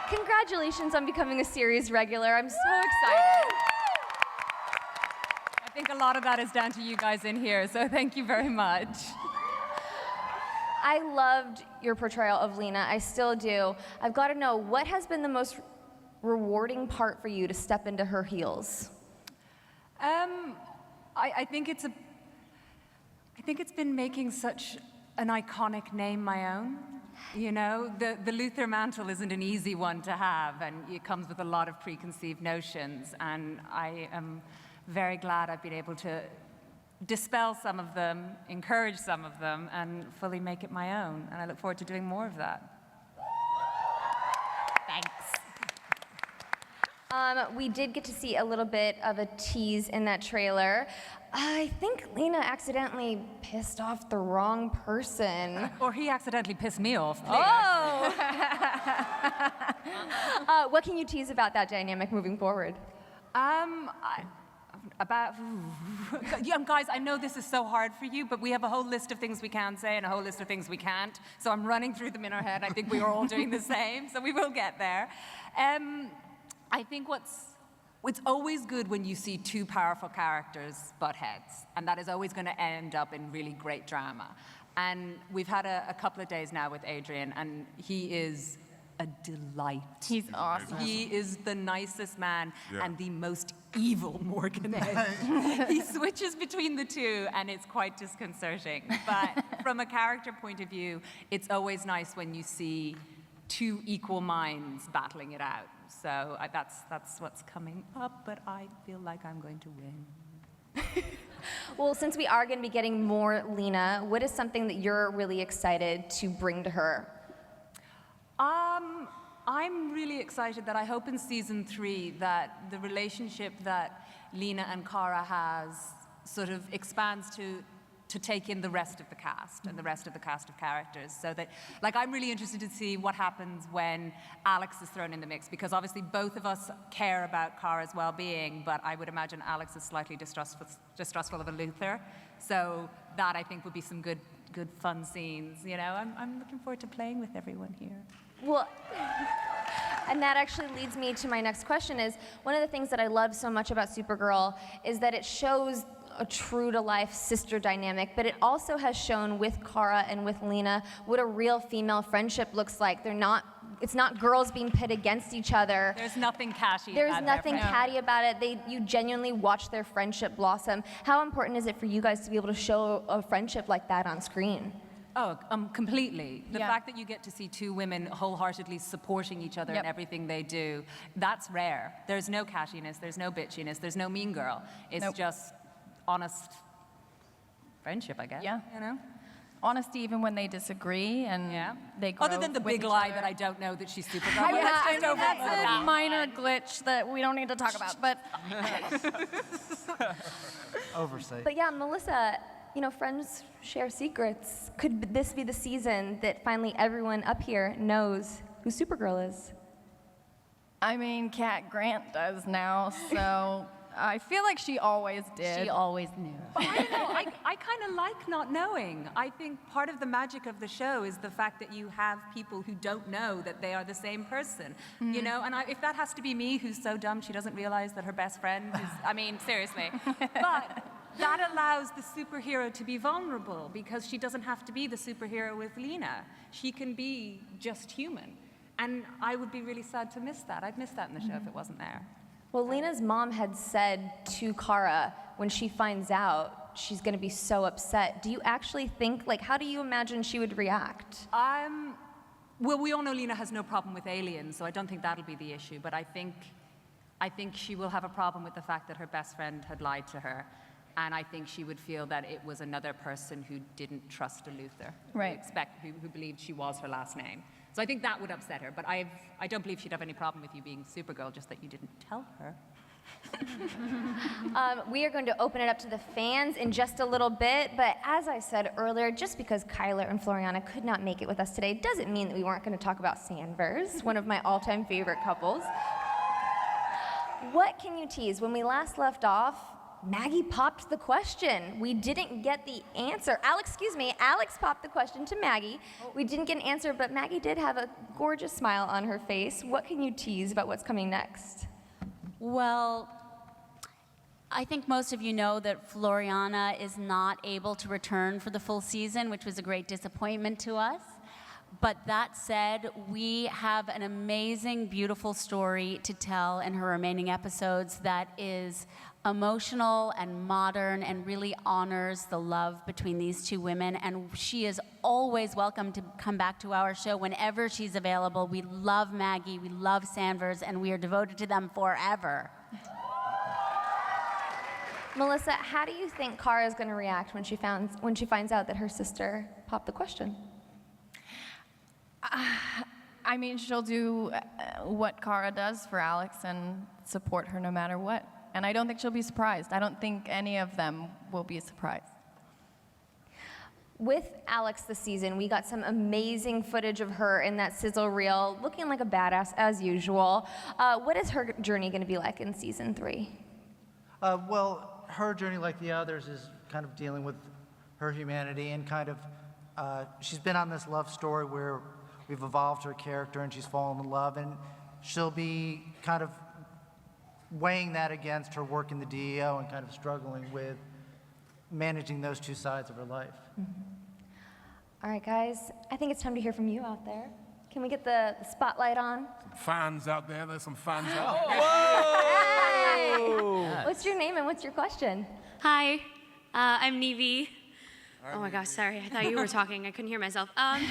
Congratulations on becoming a series regular. I'm so excited. I think a lot of that is down to you guys in here, so thank you very much. I loved your portrayal of Lena. I still do. I've got to know, what has been the most rewarding part for you to step into her heels? I think it's been making such an iconic name my own. You know, the Luther mantle isn't an easy one to have, and it comes with a lot of preconceived notions, and I am very glad I've been able to dispel some of them, encourage some of them, and fully make it my own, and I look forward to doing more of that. Thanks. We did get to see a little bit of a tease in that trailer. I think Lena accidentally pissed off the wrong person. Or he accidentally pissed me off. Oh! What can you tease about that dynamic moving forward? Guys, I know this is so hard for you, but we have a whole list of things we can say and a whole list of things we can't. So I'm running through them in our head. I think we are all doing the same, so we will get there. I think it's always good when you see two powerful characters butt heads, and that is always going to end up in really great drama. And we've had a couple of days now with Adrian, and he is a delight. He's awesome. He is the nicest man and the most evil Morgan Edge. He switches between the two, and it's quite disconcerting. But from a character point of view, it's always nice when you see two equal minds battling it out. So that's what's coming up, but I feel like I'm going to win. Well, since we are going to be getting more Lena, what is something that you're really excited to bring to her? I'm really excited that I hope in season 3 that the relationship that Lena and Cara has sort of expands to take in the rest of the cast and the rest of the cast of characters, so that, like, I'm really interested to see what happens when Alex is thrown in the mix, because obviously both of us care about Cara's well-being, but I would imagine Alex is slightly distrustful of a Luther, so that I think would be some good fun scenes. You know, I'm looking forward to playing with everyone here. Well, and that actually leads me to my next question. Is one of the things that I love so much about Supergirl is that it shows a true-to-life sister dynamic, but it also has shown with Cara and with Lena what a real female friendship looks like. It's not girls being pit against each other. There's nothing catty about There's nothing catty about it. You genuinely watch their friendship blossom. How important is it for you guys to be able to show a friendship like that on screen? Oh, completely. The fact that you get to see two women wholeheartedly supporting each other in everything they do, that's rare. There's no cattiness, there's no bitchiness, there's no mean girl. It's just honest friendship, I guess. Yeah. You know? Honesty even when they disagree, and they grow. Other than the big lie that I don't know that she's Supergirl. I mean, That's that's a minor glitch that we don't need to talk about, but Oversight. But yeah, Melissa, you know, friends share secrets. Could this be the season that finally everyone up here knows who Supergirl is? I mean, Cat Grant does now, so I feel like she always did. She always knew. I don't know. I kind of like not knowing. I think part of the magic of the show is the fact that you have people who don't know that they are the same person. You know, and if that has to be me, who's so dumb she doesn't realize that her best friend is, I mean, seriously. But that allows the superhero to be vulnerable, because she doesn't have to be the superhero with Lena. She can be just human. And I would be really sad to miss that. I'd miss that in the show if it wasn't there. Well, Lena's mom had said to Cara, when she finds out, she's going to be so upset. Do you actually think, like, how do you imagine she would react? Well, we all know Lena has no problem with aliens, so I don't think that'll be the issue. But I think she will have a problem with the fact that her best friend had lied to her. And I think she would feel that it was another person who didn't trust a Luther. Right. Who believed she was her last name. So I think that would upset her, but I don't believe she'd have any problem with you being Supergirl, just that you didn't tell her. We are going to open it up to the fans in just a little bit, but as I said earlier, just because Kyler and Floriana could not make it with us today doesn't mean that we weren't going to talk about Sandvers, one of my all-time favorite couples. What can you tease? When we last left off, Maggie popped the question. We didn't get the answer. Alex popped the question to Maggie. We didn't get an answer, but Maggie did have a gorgeous smile on her face. What can you tease about what's coming next? Well, I think most of you know that Floriana is not able to return for the full season, which was a great disappointment to us. But that said, we have an amazing, beautiful story to tell in her remaining episodes that is emotional and modern and really honors the love between these two women. And she is always welcome to come back to our show whenever she's available. We love Maggie, we love Sandvers, and we are devoted to them forever. Melissa, how do you think Cara is going to react when she finds out that her sister popped the question? I mean, she'll do what Cara does for Alex and support her no matter what. And I don't think she'll be surprised. I don't think any of them will be surprised. With Alex this season, we got some amazing footage of her in that sizzle reel, looking like a badass as usual. What is her journey going to be like in season 3? Well, her journey, like the others, is kind of dealing with her humanity and kind of, she's been on this love story where we've evolved her character and she's fallen in love, and she'll be kind of weighing that against her work in the DEO and kind of struggling with managing those two sides of her life. All right, guys, I think it's time to hear from you out there. Can we get the spotlight on? Fans out there, there's some fans out there. Hey! What's your name and what's your question? Hi, I'm Nevi. Oh my gosh, sorry, I thought you were talking. I couldn't hear myself. I'm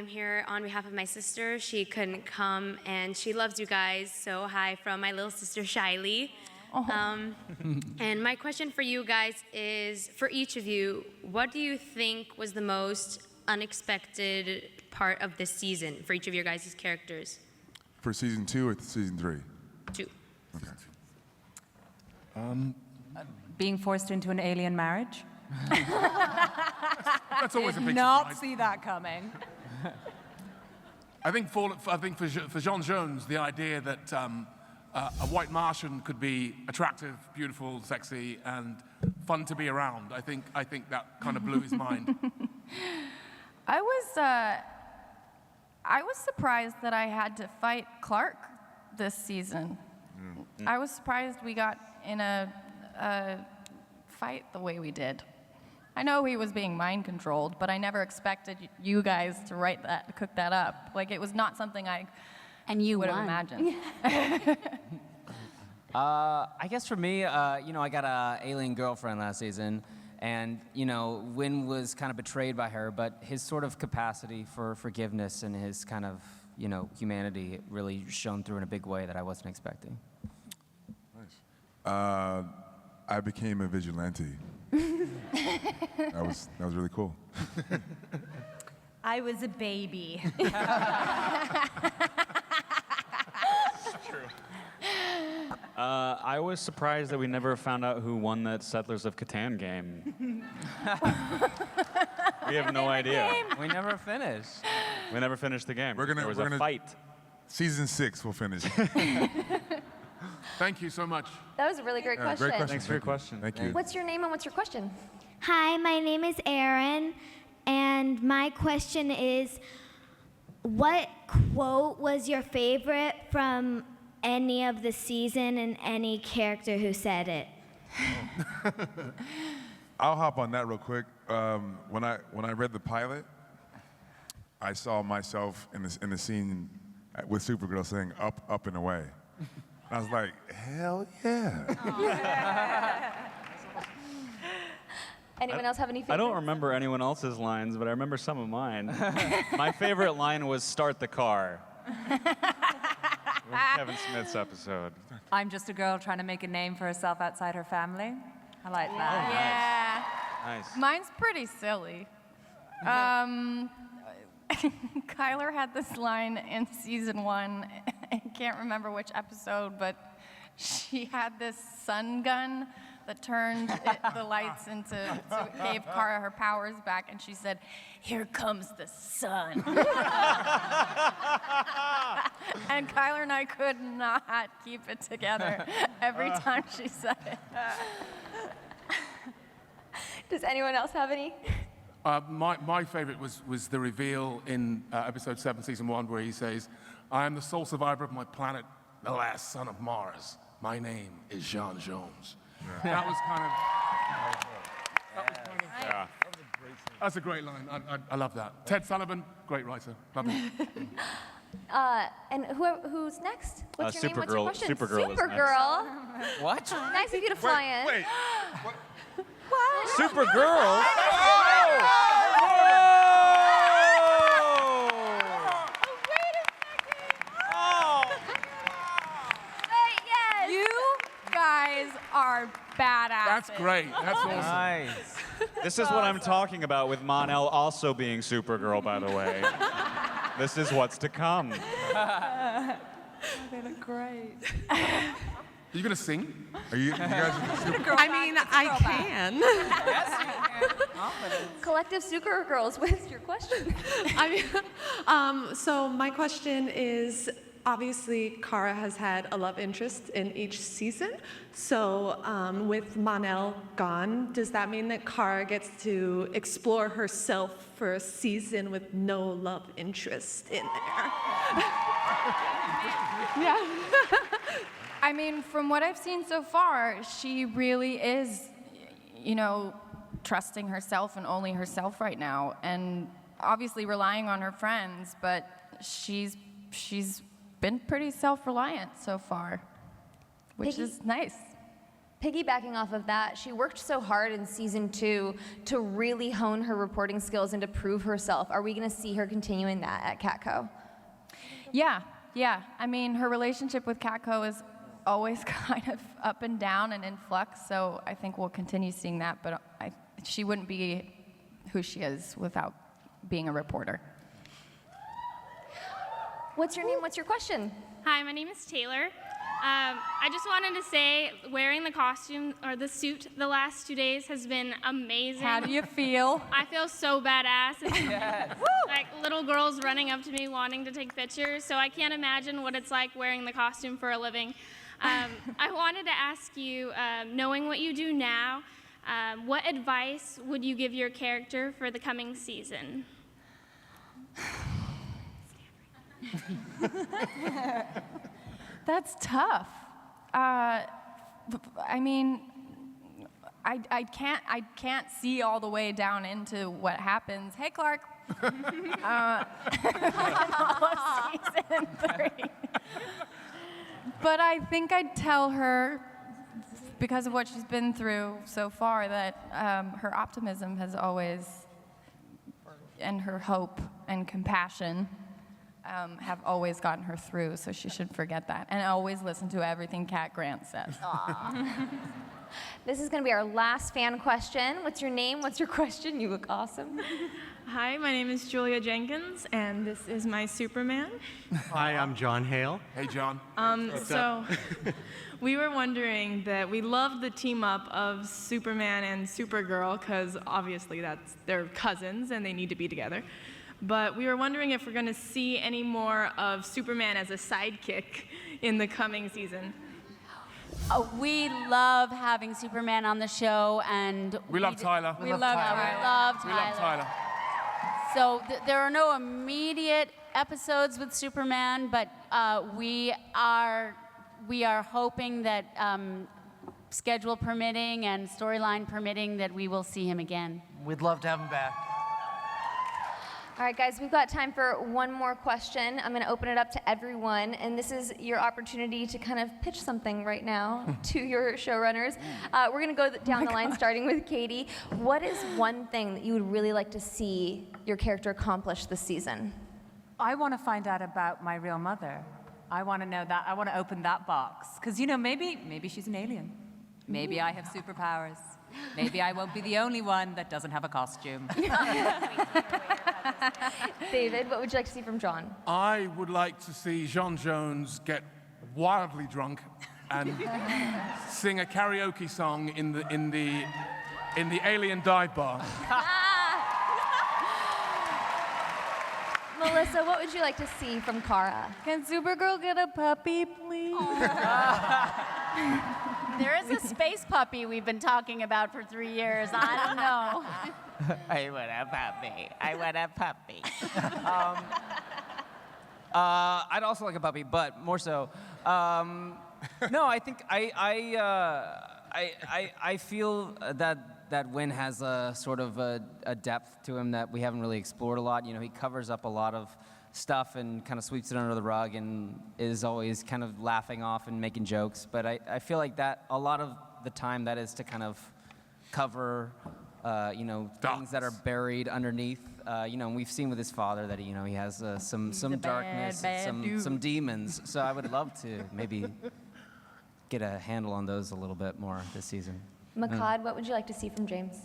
here on behalf of my sister. She couldn't come, and she loves you guys. So hi from my little sister, Shiley. And my question for you guys is, for each of you, what do you think was the most unexpected part of this season for each of your guys' characters? For season 2 or season 3? 2. Okay. Being forced into an alien marriage? That's always a big Did not surprise. see that coming. I think for Jean Jones, the idea that a white Martian could be attractive, beautiful, sexy, and fun to be around, I think that kind of blew his mind. I was surprised that I had to fight Clark this season. I was surprised we got in a fight the way we did. I know he was being mind controlled, but I never expected you guys to cook that up. Like, it was not something I would have imagined. I guess for me, I got an alien girlfriend last season, and, Wynn was kind of betrayed by her, but his sort of capacity for forgiveness and his kind of, humanity really shone through in a big way that I wasn't expecting. Nice. I became a vigilante. That was really cool. I was a baby. I was surprised that we never found out who won that Settlers of Catan game. We have no idea. We never finished. We never finished the game. There was a fight. Season 6, we'll finish. Thank you so much. That was a really great question. Great question. Thanks for your question. Thank you. What's your name and what's your question? Hi, my name is Erin, and my question is, what quote was your favorite from any of the season and any character who said it? I'll hop on that real quick. When I read the pilot, I saw myself in the scene with Supergirl saying "up, up and away." I was like, hell yeah. Anyone else have any favorites? I don't remember anyone else's lines, but I remember some of mine. My favorite line was "Start the car." Kevin Smith's episode. I'm just a girl trying to make a name for herself outside her family. I like that. Yeah. Nice. Mine's pretty silly. Kyler had this line in season 1. I can't remember which episode, but she had this sun gun that turned the lights gave Kara her powers back, and she said, "Here comes the sun." And Kyler and I could not keep it together every time she said it. Does anyone else have any? My favorite was the reveal in episode 7, season 1, where he says, "I am the sole survivor of my planet, the last son of Mars. My name is Jean Jones." That was kind of... Yeah. That's a great line. I love that. Ted Sullivan, great writer. Love him. And who's next? What's your name? What's your Supergirl- question? Supergirl is Supergirl. What? Nice of you to fly in. Wait. Supergirl? You guys are badasses. That's great. That's awesome. Nice. This is what I'm talking about with Mon-El also being Supergirl, by the way. This is what's to come. They look great. Are you going to sing? Are you guys I mean, I can. Collective Supergirls, what is your question? So my question is, obviously, Kara has had a love interest in each season. So with Mon-El gone, does that mean that Kara gets to explore herself for a season with no love interest in there? Yeah. I mean, from what I've seen so far, she really is, trusting herself and only herself right now, and obviously relying on her friends, but she's been pretty self-reliant so far, which is nice. Piggybacking off of that, she worked so hard in season 2 to really hone her reporting skills and to prove herself. Are we going to see her continuing that at Catco? Yeah. I mean, her relationship with Catco is always kind of up and down and in flux, so I think we'll continue seeing that, but she wouldn't be who she is without being a reporter. What's your name? What's your question? Hi, my name is Taylor. I just wanted to say, wearing the costume or the suit the last 2 days has been amazing. How do you feel? I feel so badass. It's like little girls running up to me wanting to take pictures, so I can't imagine what it's like wearing the costume for a living. I wanted to ask you, knowing what you do now, what advice would you give your character for the coming season? That's tough. I mean, I can't see all the way down into what happens. Hey, Clark. All of season 3. But I think I'd tell her, because of what she's been through so far, that her optimism has always, and her hope and compassion have always gotten her through, so she should forget that. And always listen to everything Cat Grant says. This is going to be our last fan question. What's your name? What's your question? You look awesome. Hi, my name is Julia Jenkins, and this is my Superman. Hi, I'm John Hale. Hey, John. So we were wondering that we love the team up of Superman and Supergirl, because obviously they're cousins and they need to be together. But we were wondering if we're going to see any more of Superman as a sidekick in the coming season. We love having Superman on the show, and We love Tyler. We love Tyler. So there are no immediate episodes with Superman, but we are hoping that schedule permitting and storyline permitting, that we will see him again. We'd love to have him back. All right, guys, we've got time for one more question. I'm going to open it up to everyone, and this is your opportunity to kind of pitch something right now to your showrunners. We're going to go down the line, starting with Katie. What is one thing that you would really like to see your character accomplish this season? I want to find out about my real mother. I want to know that. I want to open that box. Because, maybe she's an alien. Maybe I have superpowers. Maybe I won't be the only one that doesn't have a costume. David, what would you like to see from John? I would like to see Jean Jones get wildly drunk and sing a karaoke song in the alien dive bar. Melissa, what would you like to see from Kara? Can Supergirl get a puppy, please? There is a space puppy we've been talking about for 3 years. I don't know. I want a puppy. I want a puppy. I'd also like a puppy, but more so. No, I think I feel that Wynn has a sort of a depth to him that we haven't really explored a lot. You know, he covers up a lot of stuff and kind of sweeps it under the rug and is always kind of laughing off and making jokes. But I feel like that a lot of the time that is to kind of cover, things that are buried underneath. And we've seen with his father that he has some darkness, some demons. So I would love to maybe get a handle on those a little bit more this season. Makad, what would you like to see from James?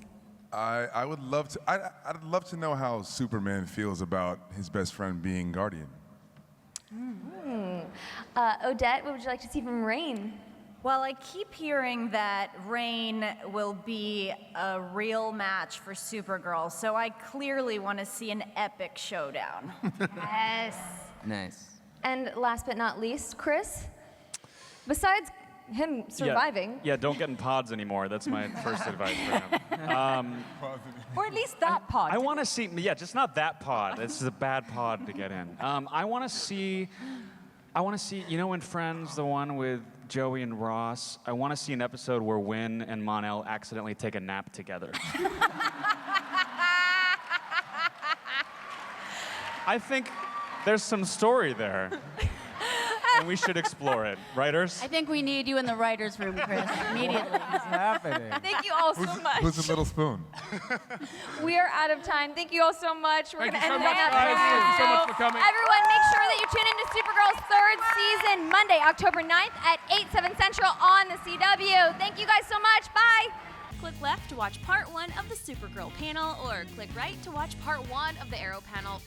I would love to. I'd love to know how Superman feels about his best friend being Guardian. Odette, what would you like to see from Rain? Well, I keep hearing that Rain will be a real match for Supergirl, so I clearly want to see an epic showdown. Yes. Nice. And last but not least, Chris. Besides him surviving. Yeah, don't get in pods anymore. That's my first advice for him. Or at least that pod. I want to see, just not that pod. This is a bad pod to get in. I want to see, in Friends, the one with Joey and Ross, I want to see an episode where Wynn and Mon-El accidentally take a nap together. I think there's some story there. And we should explore it. Writers? I think we need you in the writer's room, Chris, immediately. What's happening? Thank you all so much. Who's the little spoon? We are out of time. Thank you all so much. We're Thank going to you end so it much, up guys. now. Thank you so much for coming. Everyone, make sure that you tune into Supergirl's third season, Monday, October 9th at 8/7 Central on the CW. Thank you guys so much. Bye. Click left to watch part 1 of the Supergirl panel, or click right to watch part 1 of the Arrow panel.